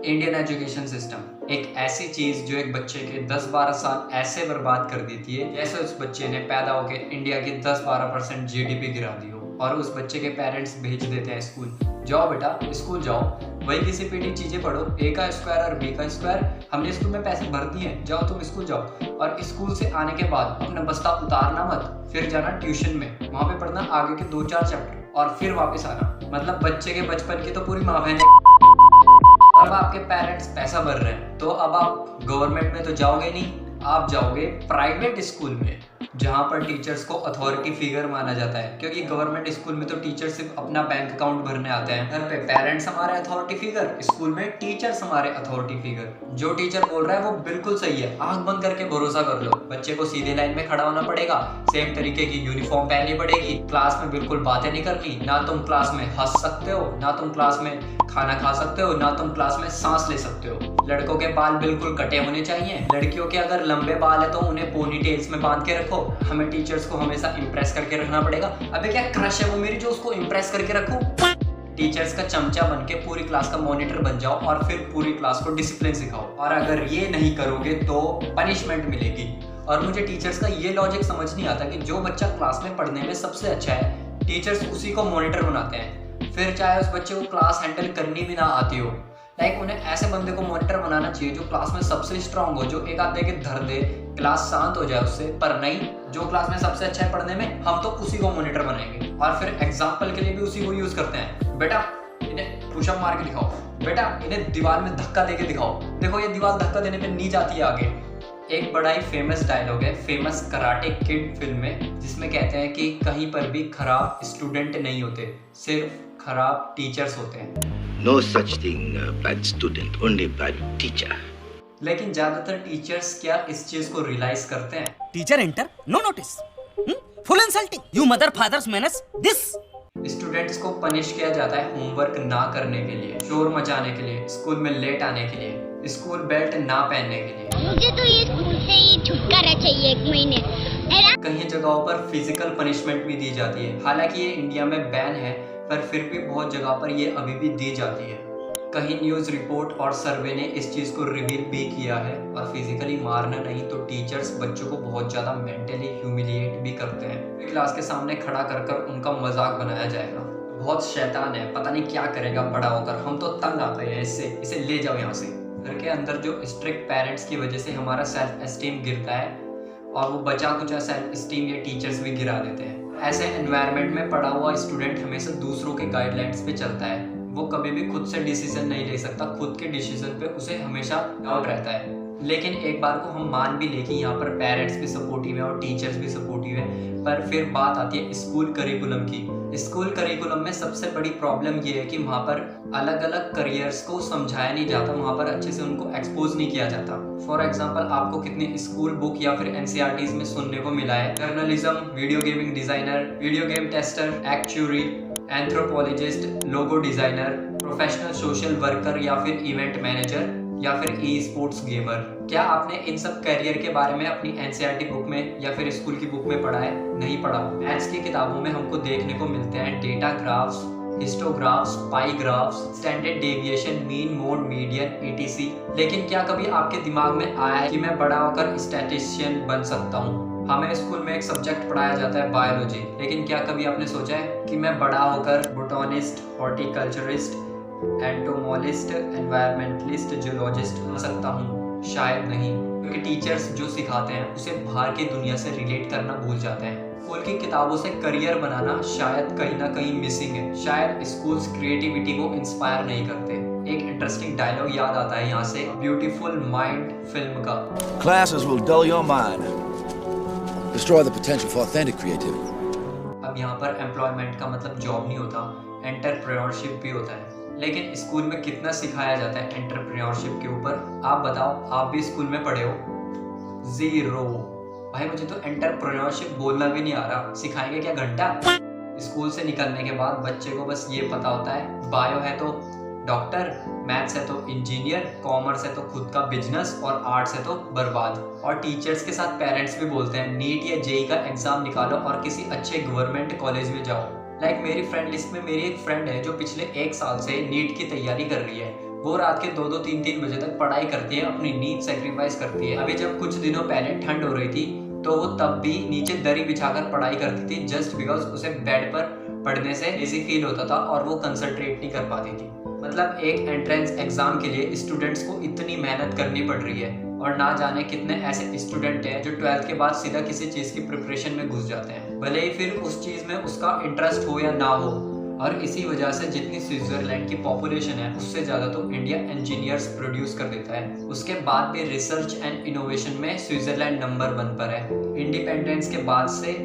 Indian education system एक ऐसी चीज जो एक बच्चे के 10-12 साल ऐसे बर्बाद कर देती है जैसे उस बच्चे ने पैदा होकर इंडिया की 10-12% जीडीपी गिरा दी हो और उस बच्चे के पेरेंट्स भेज देते हैं स्कूल। जाओ बेटा स्कूल जाओ, वही किसी पीटी चीजें पढ़ो, ए का स्क्वायर और बी का स्क्वायर, हमने स्कूल में पैसे भर दिए, जाओ तुम स्कूल जाओ। और स्कूल से आने के बाद अपना बस्ता उतारना मत, फिर जाना ट्यूशन में, वहां पे पढ़ना आगे के 2-4 चैप्टर और फिर वापस आना। मतलब बच्चे के बचपन की तो पूरी माँ बहन। अब आपके पेरेंट्स पैसा भर रहे हैं तो अब आप गवर्नमेंट में तो जाओगे नहीं, आप जाओगे प्राइवेट स्कूल में जहाँ पर टीचर्स को अथॉरिटी फिगर माना जाता है, क्योंकि गवर्नमेंट स्कूल में तो टीचर सिर्फ अपना बैंक अकाउंट भरने आते हैं। घर पे पेरेंट्स हमारे अथॉरिटी फिगर, स्कूल में टीचर्स हमारे अथॉरिटी फिगर। जो टीचर बोल रहा है वो बिल्कुल सही है, आंख बंद करके भरोसा कर लो। बच्चे को सीधे लाइन में खड़ा होना पड़ेगा, सेम तरीके की यूनिफॉर्म पहननी पड़ेगी, क्लास में बिल्कुल बातें नहीं करनी, ना तुम क्लास में हंस सकते हो, ना तुम क्लास में खाना खा सकते हो, ना तुम क्लास में सांस ले सकते हो। लड़कों के बाल बिल्कुल कटे होने चाहिए, लड़कियों के अगर लंबे बाल है तो उन्हें पोनी टेल्स में बांध के रखो। हमें टीचर्स को हमेशा इंप्रेस करके रखना पड़ेगा। अबे क्या क्रश है वो मेरी जो उसको इंप्रेस करके रखूं? टीचर्स का चमचा बन के पूरी क्लास का मॉनिटर बन जाओ और फिर पूरी क्लास को डिसिप्लिन सिखाओ। और अगर ये नहीं करोगे तो पनिशमेंट मिलेगी। और मुझे टीचर्स का ये लॉजिक समझ नहीं आता कि जो बच्चा क्लास में पढ़ने में सबसे अच्छा है, टीचर्स उसी को मॉनिटर बनाते हैं, फिर चाहे उस बच्चे को क्लास हैंडल करनी भी ना आती हो। लाइक उन्हें ऐसे बंदे को मॉनिटर बनाना चाहिए जो क्लास में सबसे स्ट्रांग हो, जो एक आध दे के धर दे, क्लास शांत हो जाए उससे। पर नहीं, जो क्लास में सबसे अच्छा है पढ़ने में, हम तो उसी को मॉनिटर बनाएंगे और फिर एग्जाम्पल के लिए भी उसी को यूज करते हैं। बेटा इन्हें पुशअप मार के दिखाओ, बेटा इन्हें दीवार में धक्का दे के दिखाओ, देखो ये दीवार धक्का देने पे नीचे जाती है आगे। एक बड़ा ही फेमस डायलॉग है फेमस कराटे किड फिल्म में, जिसमें कहते हैं कि कहीं पर भी खराब स्टूडेंट नहीं होते, सिर्फ खराब टीचर्स होते हैं। No such thing, bad student, only bad teacher. लेकिन ज्यादातर टीचर्स क्या इस चीज को रियलाइज करते हैं? Teacher enter, no notice, full insulting, you mother fathers manners this. Students को पनिश किया जाता है होमवर्क ना करने के लिए, शोर मचाने के लिए, स्कूल में लेट आने के लिए, स्कूल बेल्ट ना पहनने के लिए। मुझे तो ये स्कूल से ही छुटकारा चाहिए 1 महीने। कहीं जगहों पर फिजिकल पनिशमेंट भी दी जाती है, हालांकि ये इंडिया में बैन है, पर फिर भी बहुत जगह पर ये अभी भी दी जाती है। कहीं न्यूज़ रिपोर्ट और सर्वे ने इस चीज़ को रिवील भी किया है। और फिजिकली मारना नहीं तो टीचर्स बच्चों को बहुत ज़्यादा मेंटली ह्यूमिलिएट भी करते हैं। क्लास के सामने खड़ा कर उनका मजाक बनाया जाएगा। बहुत शैतान है, पता नहीं क्या करेगा बड़ा होकर, हम तो तंग आते हैं इससे, इसे ले जाओ यहाँ से। घर के अंदर जो स्ट्रिक्ट पेरेंट्स की वजह से हमारा सेल्फ एस्टीम गिरता है और वो बचा कुचा सेल्फ एस्टीम ये टीचर्स भी गिरा देते हैं। ऐसे एनवायरनमेंट में पढ़ा हुआ स्टूडेंट हमेशा दूसरों के गाइडलाइंस पे चलता है, वो कभी भी खुद से डिसीजन नहीं ले सकता, खुद के डिसीजन पे उसे हमेशा डाउट रहता है। लेकिन एक बार को हम मान भी ले कि यहाँ पर पेरेंट्स भी सपोर्टिव है और टीचर्स भी सपोर्टिव है, पर फिर बात आती है स्कूल करिकुलम की। स्कूल करिकुलम में सबसे बड़ी प्रॉब्लम ये है कि वहाँ पर अलग अलग करियर्स को समझाया नहीं जाता, वहाँ पर अच्छे से उनको एक्सपोज नहीं किया जाता। फॉर एग्जाम्पल आपको कितने स्कूल बुक या फिर एनसीईआरटीज में सुनने को मिला है journalism, video gaming designer, video game tester, actuary, anthropologist, logo designer, professional social worker या फिर इवेंट मैनेजर या फिर ई स्पोर्ट्स गेमर। क्या आपने इन सब कैरियर के बारे में अपनी एनसीईआरटी बुक में या फिर स्कूल की बुक में पढ़ा है? नहीं पढ़ा। मैथ्स की किताबों में हमको देखने को मिलते हैं data graphs, histographs, pie graphs, standard deviation, mean, mode, median, etc. लेकिन क्या कभी आपके दिमाग में आया है कि मैं बड़ा होकर स्टैटिस्टिशियन बन सकता हूँ? हमें स्कूल में एक सब्जेक्ट पढ़ाया जाता है बायोलॉजी, लेकिन क्या कभी आपने सोचा है कि मैं बड़ा होकर बोटॉनिस्ट, हॉर्टिकल्चरिस्ट, एंटोमोलिस्ट, एनवायरमेंटलिस्ट, जियोलॉजिस्ट बन सकता हूँ? शायद नहीं, क्योंकि टीचर्स जो सिखाते हैं उसे बाहर की दुनिया से रिलेट करना भूल जाते हैं। स्कूल की किताबों से करियर बनाना शायद कहीं ना कहीं मिसिंग है, शायद स्कूल्स क्रिएटिविटी को इंस्पायर नहीं करते। एक इंटरेस्टिंग डायलॉग याद आता है यहाँ से ब्यूटीफुल माइंड फिल्म का। Classes will dull your mind, destroy the potential for authentic creativity. अब यहाँ पर एम्प्लॉयमेंट का मतलब जॉब नहीं होता, एंटरप्रेन्योरशिप भी होता है। लेकिन स्कूल में कितना सिखाया जाता है एंटरप्रेन्योरशिप के ऊपर? आप बताओ, आप भी स्कूल में पढ़े हो? 0। भाई मुझे तो एंटरप्रेन्योरशिप बोलना भी नहीं आ रहा, सिखाएंगे क्या घंटा? स्कूल से निकलने के बाद बच्चे को बस ये पता होता है बायो है तो डॉक्टर, मैथ्स है तो इंजीनियर, कॉमर्स है तो खुद का बिजनेस और आर्ट्स है तो बर्बाद। और टीचर्स के साथ पेरेंट्स भी बोलते हैं नीट या जेई का एग्जाम निकालो और किसी अच्छे गवर्नमेंट कॉलेज में जाओ। लाइक मेरी फ्रेंड लिस्ट में मेरी एक फ्रेंड है जो पिछले 1 साल से नीट की तैयारी कर रही है। वो रात के 2-2 3-3 बजे तक पढ़ाई करती है, अपनी नींद सेक्रीफाइस करती है। अभी जब कुछ दिनों पहले ठंड हो रही थी तो वो तब भी नीचे दरी बिछाकर पढ़ाई करती थी, जस्ट बिकॉज उसे बेड पर पढ़ने से इजी फील होता था और वो कंसंट्रेट नहीं कर पाती थी। मतलब एक एंट्रेंस एग्जाम के लिए स्टूडेंट्स को इतनी मेहनत करनी पड़ रही है और ना जाने कितने ऐसे स्टूडेंट हैं जो 12th के बाद सीधा किसी चीज़ की प्रिपरेशन में घुस जाते हैं, भले ही फिर उस चीज़ में उसका इंटरेस्ट हो या ना हो। और इसी वजह से जितनी स्विट्जरलैंड की पॉपुलेशन है उससे ज़्यादा तो इंडिया इंजीनियर्स प्रोड्यूस कर देता है। उसके बाद भी रिसर्च एंड इनोवेशन में स्विट्जरलैंड नंबर 1 पर है। इंडिपेंडेंस के बाद से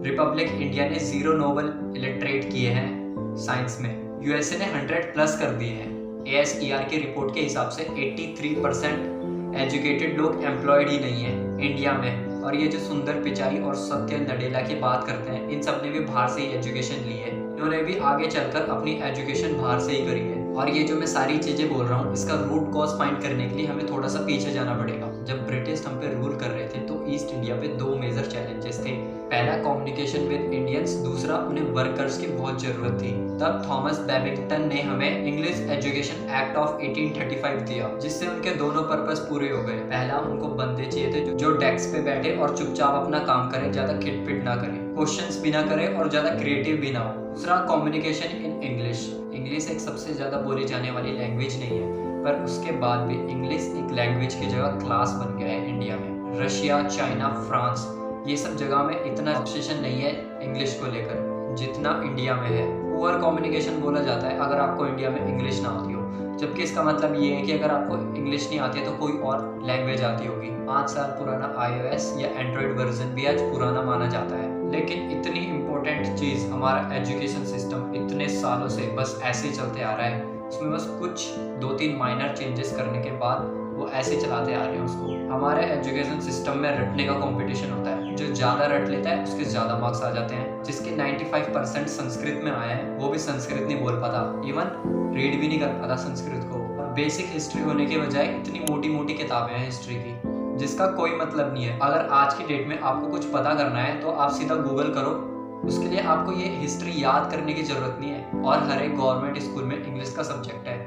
रिपब्लिक इंडिया ने 0 नोबेल इलिटरेट किए हैं साइंस में। यूएसए ने 100+ कर दिए हैं। ASER की रिपोर्ट के हिसाब से 83% एजुकेटेड लोग एम्प्लॉयड ही नहीं है इंडिया में। और ये जो सुंदर पिचाई और सत्य नडेला की बात करते हैं, इन सब ने भी बाहर से ही एजुकेशन ली है। इन्होंने भी आगे चलकर अपनी एजुकेशन बाहर से ही करी है। और ये जो मैं सारी चीज़ें बोल रहा हूँ, इसका रूट कॉज फाइंड करने के लिए हमें थोड़ा सा पीछे जाना पड़ेगा। जब ब्रिटिश हम पे रूल कर रहे थे तो ईस्ट इंडिया पे 2 मेजर चैलेंजेस थे। पहला कम्युनिकेशन विद इंडियंस, दूसरा उन्हें वर्कर्स की बहुत ज़रूरत थी। तब थॉमस बेबिंगटन ने हमें इंग्लिश एजुकेशन एक्ट ऑफ 1835 दिया, जिससे उनके दोनों पर्पस पूरे हो गए। पहला, उनको बंदे चाहिए थे जो डेस्क पे बैठे और चुपचाप अपना काम करे, ज़्यादा खिटपिट ना करे, क्वेश्चंस भी ना करे और ज़्यादा क्रिएटिव भी ना हो। दूसरा, कम्युनिकेशन इन इंग्लिश। इंग्लिश एक सबसे ज़्यादा बोली जाने वाली लैंग्वेज नहीं है, पर उसके बाद भी इंग्लिश एक लैंग्वेज की जगह क्लास बन गया है इंडिया में। रशिया, चाइना, फ्रांस, ये सब जगह में इतना ऑब्सेशन नहीं है इंग्लिश को लेकर जितना इंडिया में है। पुअर कम्युनिकेशन बोला जाता है अगर आपको इंडिया में इंग्लिश ना आती हो, जबकि इसका मतलब ये है कि अगर आपको इंग्लिश नहीं आती है तो कोई और लैंग्वेज आती होगी। 5 साल पुराना iOS या एंड्रॉयड वर्जन भी आज पुराना माना जाता है। लेकिन इतनी इम्पोर्टेंट चीज़ हमारा एजुकेशन सिस्टम इतने सालों से बस ऐसे ही चलते आ रहा है, उसमें बस कुछ 2-3 माइनर चेंजेस करने के बाद वो ऐसे चलाते आ रहे हैं उसको। हमारे एजुकेशन सिस्टम में रटने का कंपटीशन होता है, जो ज़्यादा रट लेता है उसके ज़्यादा मार्क्स आ जाते हैं। जिसके 95% संस्कृत में आया है वो भी संस्कृत नहीं बोल पाता, इवन रीड भी नहीं कर पाता संस्कृत को। और बेसिक हिस्ट्री होने के बजाय इतनी मोटी मोटी किताबें हैं हिस्ट्री की, जिसका कोई मतलब नहीं है। अगर आज की डेट में आपको कुछ पता करना है तो आप सीधा गूगल करो, उसके लिए आपको ये हिस्ट्री याद करने की ज़रूरत नहीं है। और हर एक गवर्नमेंट स्कूल में इंग्लिश का सब्जेक्ट है।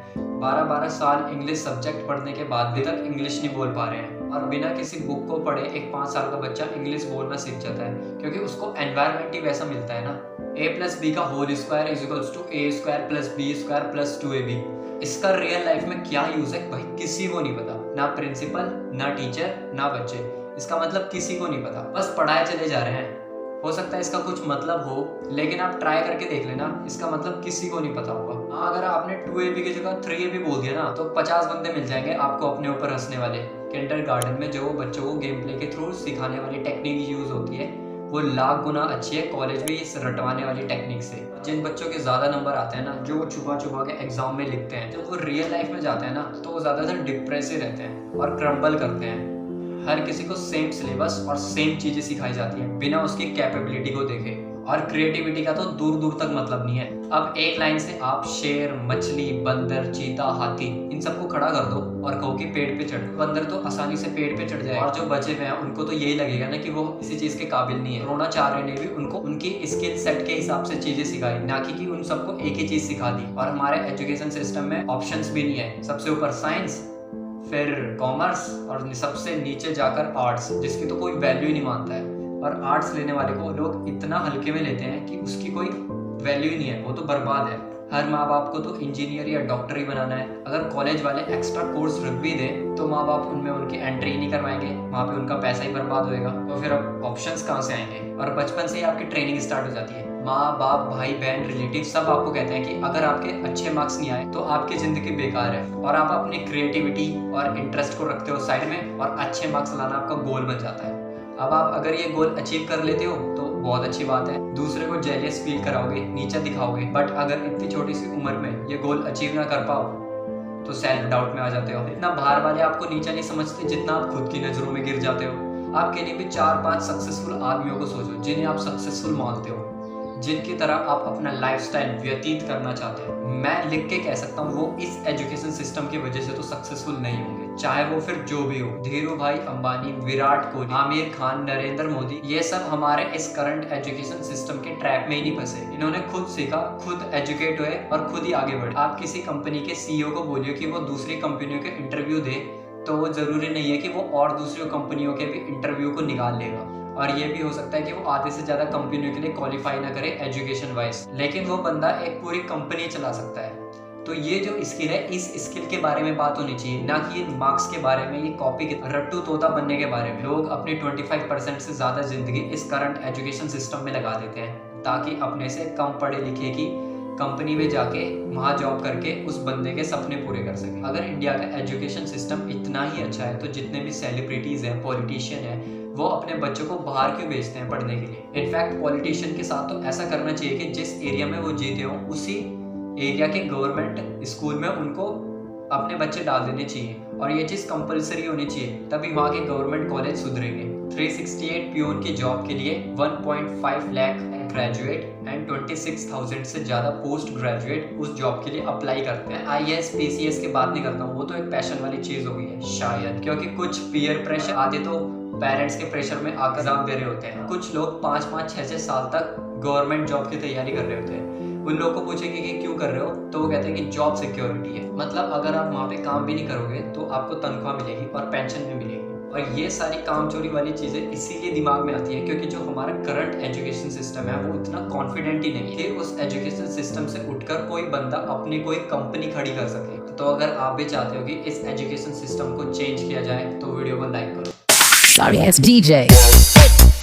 12-12 साल इंग्लिश सब्जेक्ट पढ़ने के बाद भी तक इंग्लिश नहीं बोल पा रहे हैं। और बिना किसी बुक को पढ़े एक 5 साल का बच्चा इंग्लिश बोलना सीख जाता है, क्योंकि उसको एनवायरनमेंट ही वैसा मिलता है ना। a+b का whole square is equals to a² + b² + 2ab। इसका रियल लाइफ में क्या यूज़ है भाई किसी को नहीं पता, ना प्रिंसिपल, ना टीचर, ना बच्चे। इसका मतलब किसी को नहीं पता, बस पढ़ाए चले जा रहे हैं। हो सकता है इसका कुछ मतलब हो, लेकिन आप ट्राई करके देख लेना, इसका मतलब किसी को नहीं पता होगा। हाँ, अगर आपने 2ab की जगह 3ab बोल दिया ना तो 50 बंदे मिल जाएंगे आपको अपने ऊपर हंसने वाले। किंडरगार्टन में जो बच्चों को गेम प्ले के थ्रू सिखाने वाली टेक्निक यूज होती है वो लाख गुना अच्छी है कॉलेज में इस रटवाने वाली टेक्निक से। जिन बच्चों के ज़्यादा नंबर आते हैं ना, जो वो छुपा छुपा के एग्जाम में लिखते हैं, जब वो रियल लाइफ में जाते हैं ना तो वो ज़्यादातर डिप्रेसिव रहते हैं और क्रम्बल करते हैं। हर किसी को सेम सिलेबस और सेम चीज़ें सिखाई जाती हैं बिना उसकी कैपेबिलिटी को देखे, और क्रिएटिविटी का तो दूर दूर तक मतलब नहीं है। अब एक लाइन से आप शेर, मछली, बंदर, चीता, हाथी इन सबको खड़ा कर दो और कहो कि पेड़ पे चढ़। बंदर तो आसानी से पेड़ पे चढ़ जाए, और जो बचे हुए हैं उनको तो यही लगेगा ना कि वो किसी चीज़ के काबिल नहीं है। द्रोणाचार्य ने भी उनको उनकी स्किल सेट के हिसाब से चीज़ें सिखाई, ना कि उन सबको एक ही चीज़ सिखा दी। और हमारे एजुकेशन सिस्टम में ऑप्शंस भी नहीं है, सबसे ऊपर साइंस, फिर कॉमर्स और सबसे नीचे जाकर आर्ट्स, जिसकी तो कोई वैल्यू ही नहीं मानता है। और आर्ट्स लेने वाले को लोग इतना हल्के में लेते हैं कि उसकी कोई वैल्यू ही नहीं है, वो तो बर्बाद है। हर माँ बाप को तो इंजीनियर या डॉक्टर ही बनाना है। अगर कॉलेज वाले एक्स्ट्रा कोर्स रख भी दें तो माँ बाप उनमें उनकी एंट्री ही नहीं करवाएंगे, वहाँ पे उनका पैसा ही बर्बाद होएगा। तो फिर अब ऑप्शंस कहाँ से आएंगे? और बचपन से ही आपकी ट्रेनिंग स्टार्ट हो जाती है। माँ बाप, भाई बहन, रिलेटिव सब आपको कहते हैं कि अगर आपके अच्छे मार्क्स नहीं आए तो आपकी ज़िंदगी बेकार है, और आप अपनी क्रिएटिविटी और इंटरेस्ट को रखते हो साइड में और अच्छे मार्क्स लाना आपका गोल बन जाता है। अब आप अगर ये गोल अचीव कर लेते हो तो बहुत अच्छी बात है, दूसरे को जेलियस फील कराओगे, नीचा दिखाओगे। बट अगर इतनी छोटी सी उम्र में ये गोल अचीव ना कर पाओ तो सेल्फ डाउट में आ जाते हो। इतना बाहर वाले आपको नीचा नहीं समझते जितना आप खुद की नज़रों में गिर जाते हो। आपके लिए भी 4-5 सक्सेसफुल आदमियों को सोचो जिन्हें आप सक्सेसफुल मानते हो। जिनकी तरह आप अपना लाइफस्टाइल व्यतीत करना चाहते हैं, मैं लिख के कह सकता हूँ वो इस एजुकेशन सिस्टम की वजह से तो सक्सेसफुल नहीं होंगे, चाहे वो फिर जो भी हो। धीरू भाई अंबानी, विराट कोहली, आमिर खान, नरेंद्र मोदी, ये सब हमारे इस करंट एजुकेशन सिस्टम के ट्रैप में ही नहीं फंसे। इन्होंने खुद सीखा, खुद एजुकेट हुए और खुद ही आगे बढ़े। आप किसी कंपनी के सीईओ को बोलिए कि वो दूसरी कंपनियों के इंटरव्यू दे, तो वो जरूरी नहीं है कि वो और दूसरी कंपनियों के भी इंटरव्यू को निकाल लेगा, और ये भी हो सकता है कि वो आधे से ज्यादा कंपनियों के लिए क्वालिफाई ना करे एजुकेशन वाइज, लेकिन वो बंदा एक पूरी कंपनी चला सकता है। तो ये जो स्किल है, इस स्किल के बारे में बात होनी चाहिए, ना कि ये मार्क्स के बारे में, ये कॉपी के रट्टू तोता बनने के बारे में। लोग अपनी 25% से ज्यादा जिंदगी इस करंट एजुकेशन सिस्टम में लगा देते हैं, ताकि अपने से कम पढ़े लिखे की कंपनी में जाके वहाँ जॉब करके उस बंदे के सपने पूरे कर सके। अगर इंडिया का एजुकेशन सिस्टम इतना ही अच्छा है तो जितने भी सेलिब्रिटीज हैं, पॉलिटिशियन हैं, वो अपने बच्चों को बाहर क्यों भेजते हैं पढ़ने के लिए। इनफैक्ट पॉलिटिशियन के साथ तो ऐसा करना चाहिए कि जिस एरिया में वो जीते हो उसी एरिया के गवर्नमेंट स्कूल में उनको अपने बच्चे डाल देने चाहिए, और ये चीज़ कंपलसरी होनी चाहिए, तभी वहाँ के गवर्नमेंट कॉलेज सुधरेंगे। 368 पियोन की जॉब के लिए 1.5 लाख ग्रेजुएट एंड 26,000 से ज़्यादा पोस्ट ग्रेजुएट उस जॉब के लिए अप्लाई करते हैं। IAS PCS की बात नहीं करता हूँ, वो तो एक पैशन वाली चीज़ हो गई है शायद, क्योंकि कुछ पीयर प्रेशर आते तो पेरेंट्स के प्रेशर में आकर एग्जाम दे रहे होते हैं। कुछ लोग 5-5, 6-6 साल तक गवर्नमेंट जॉब की तैयारी कर रहे होते हैं। उन लोगों को पूछेंगे कि क्यों कर रहे हो, तो वो कहते हैं कि जॉब सिक्योरिटी है। मतलब अगर आप वहाँ पे काम भी नहीं करोगे तो आपको तनख्वाह मिलेगी और पेंशन भी मिलेगी। और ये सारी काम चोरी वाली चीज़ें इसीलिए दिमाग में आती है क्योंकि जो हमारा करंट एजुकेशन सिस्टम है वो इतना कॉन्फिडेंट ही नहीं है कि उस एजुकेशन सिस्टम से उठकर कोई बंदा अपनी कोई कंपनी खड़ी कर सके। तो अगर आप भी चाहते हो कि इस एजुकेशन सिस्टम को चेंज किया जाए तो वीडियो को लाइक करो। Sorry, it's DJ.